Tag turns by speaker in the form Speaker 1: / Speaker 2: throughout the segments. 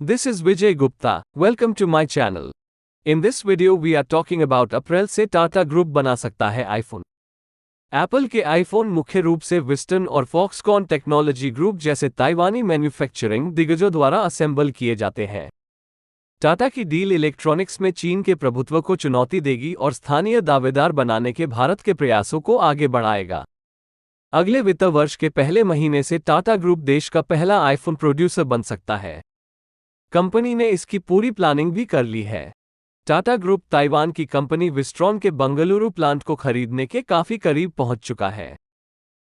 Speaker 1: This is Vijay Gupta. Welcome to my channel. In this video we are talking about अप्रैल से Tata group बना सकता है iPhone. Apple के iPhone मुख्य रूप से विस्टन और फॉक्सकॉन टेक्नोलॉजी ग्रुप जैसे ताइवानी मैन्युफैक्चरिंग दिग्गजों द्वारा असेंबल किए जाते हैं। टाटा की डील इलेक्ट्रॉनिक्स में चीन के प्रभुत्व को चुनौती देगी और स्थानीय दावेदार बनाने के भारत के प्रयासों को आगे बढ़ाएगा। अगले वित्त वर्ष के पहले महीने से टाटा ग्रुप देश का पहला आईफोन प्रोड्यूसर बन सकता है। कंपनी ने इसकी पूरी प्लानिंग भी कर ली है। टाटा ग्रुप ताइवान की कंपनी विस्ट्रॉन के बंगलुरु प्लांट को खरीदने के काफी करीब पहुंच चुका है।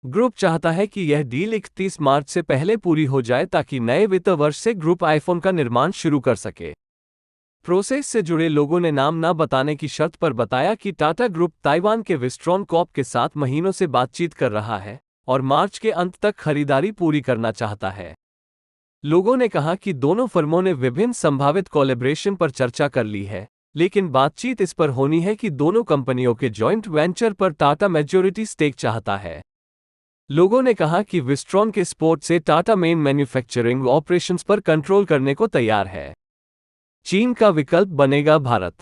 Speaker 1: ग्रुप चाहता है कि यह डील 31 मार्च से पहले पूरी हो जाए ताकि नए वित्त वर्ष से ग्रुप आईफोन का निर्माण शुरू कर सके। प्रोसेस से जुड़े लोगों ने नाम न बताने की शर्त पर बताया कि टाटा ग्रुप ताइवान के विस्ट्रॉन कॉर्प के साथ महीनों से बातचीत कर रहा है और मार्च के अंत तक खरीदारी पूरी करना चाहता है। लोगों ने कहा कि दोनों फर्मों ने विभिन्न संभावित कोलैबोरेशन पर चर्चा कर ली है, लेकिन बातचीत इस पर होनी है कि दोनों कंपनियों के जॉइंट वेंचर पर टाटा मेजॉरिटी स्टेक चाहता है। लोगों ने कहा कि विस्ट्रॉन के सपोर्ट से टाटा मेन मैन्युफैक्चरिंग ऑपरेशंस पर कंट्रोल करने को तैयार है। चीन का विकल्प बनेगा भारत।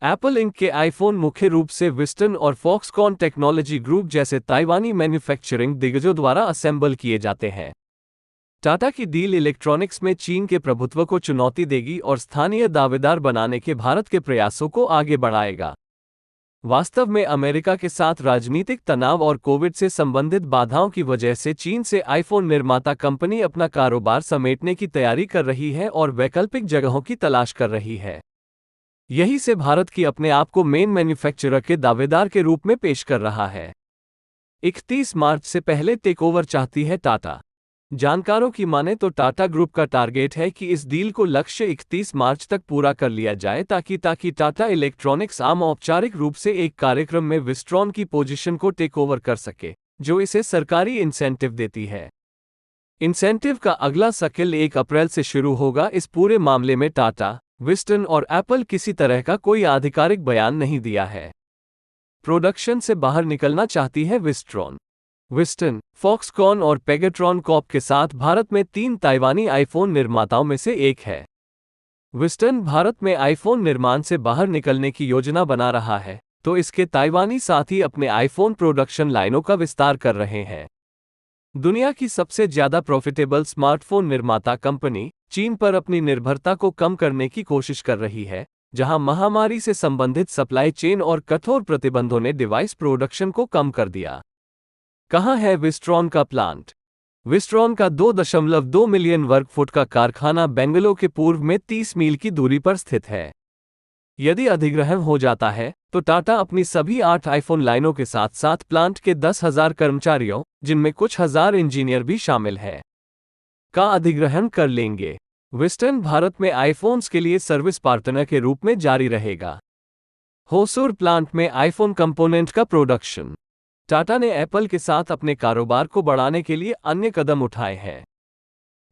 Speaker 1: एप्पल इंक के आईफोन मुख्य रूप से विस्टन और फॉक्सकॉन टेक्नोलॉजी ग्रुप जैसे ताइवानी मैन्युफैक्चरिंग दिग्गजों द्वारा असेंबल किए जाते हैं। टाटा की डील इलेक्ट्रॉनिक्स में चीन के प्रभुत्व को चुनौती देगी और स्थानीय दावेदार बनाने के भारत के प्रयासों को आगे बढ़ाएगा। वास्तव में अमेरिका के साथ राजनीतिक तनाव और कोविड से संबंधित बाधाओं की वजह से चीन से आईफोन निर्माता कंपनी अपना कारोबार समेटने की तैयारी कर रही है और वैकल्पिक जगहों की तलाश कर रही है। यही से भारत की अपने आप को मेन मैन्युफैक्चरर के दावेदार के रूप में पेश कर रहा है। 31 मार्च से पहले टेकओवर चाहती है टाटा। जानकारों की माने तो टाटा ग्रुप का टारगेट है कि इस डील को लक्ष्य 31 मार्च तक पूरा कर लिया जाए ताकि टाटा इलेक्ट्रॉनिक्स आम औपचारिक रूप से एक कार्यक्रम में विस्ट्रॉन की पोजीशन को टेक ओवर कर सके, जो इसे सरकारी इंसेंटिव देती है। इंसेंटिव का अगला साइकिल 1 अप्रैल से शुरू होगा। इस पूरे मामले में टाटा, विस्टन और एप्पल किसी तरह का कोई आधिकारिक बयान नहीं दिया है। प्रोडक्शन से बाहर निकलना चाहती है विस्ट्रॉन। विस्टन, फॉक्सकॉन और पेगाट्रॉन कॉर्प के साथ भारत में 3 ताइवानी आईफोन निर्माताओं में से एक है। विस्टन भारत में आईफोन निर्माण से बाहर निकलने की योजना बना रहा है, तो इसके ताइवानी साथी अपने आईफोन प्रोडक्शन लाइनों का विस्तार कर रहे हैं। दुनिया की सबसे ज्यादा प्रॉफिटेबल स्मार्टफोन निर्माता कंपनी चीन पर अपनी निर्भरता को कम करने की कोशिश कर रही है, जहां महामारी से संबंधित सप्लाई चेन और कठोर प्रतिबंधों ने डिवाइस प्रोडक्शन को कम कर दिया। कहाँ है विस्ट्रॉन का प्लांट? विस्ट्रॉन का 2.2 मिलियन वर्ग फुट का कारखाना बेंगलुरु के पूर्व में 30 मील की दूरी पर स्थित है। यदि अधिग्रहण हो जाता है तो टाटा अपनी सभी 8 आईफोन लाइनों के साथ साथ प्लांट के 10,000 कर्मचारियों, जिनमें कुछ हजार इंजीनियर भी शामिल है, का अधिग्रहण कर लेंगे। विस्टन भारत में आईफोन्स के लिए सर्विस पार्टनर के रूप में जारी रहेगा। होसूर प्लांट में आईफोन कंपोनेंट का प्रोडक्शन। टाटा ने एप्पल के साथ अपने कारोबार को बढ़ाने के लिए अन्य कदम उठाए हैं।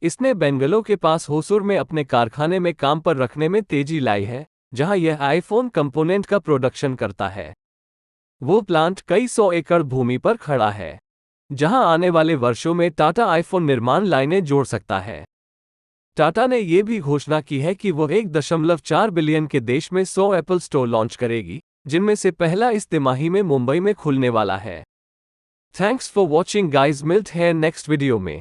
Speaker 1: इसने बेंगलुरु के पास होसूर में अपने कारखाने में काम पर रखने में तेजी लाई है, जहां यह आईफोन कंपोनेंट का प्रोडक्शन करता है। वो प्लांट कई 100 एकड़ भूमि पर खड़ा है, जहां आने वाले वर्षों में टाटा आईफोन निर्माण लाइनें जोड़ सकता है। टाटा ने यह भी घोषणा की है कि वह 1.4 बिलियन के देश में 100 एप्पल स्टोर लॉन्च करेगी, जिनमें से पहला इस तिमाही में मुंबई में खुलने वाला है। थैंक्स फॉर वॉचिंग गाइज, मिलते हैं नेक्स्ट वीडियो में।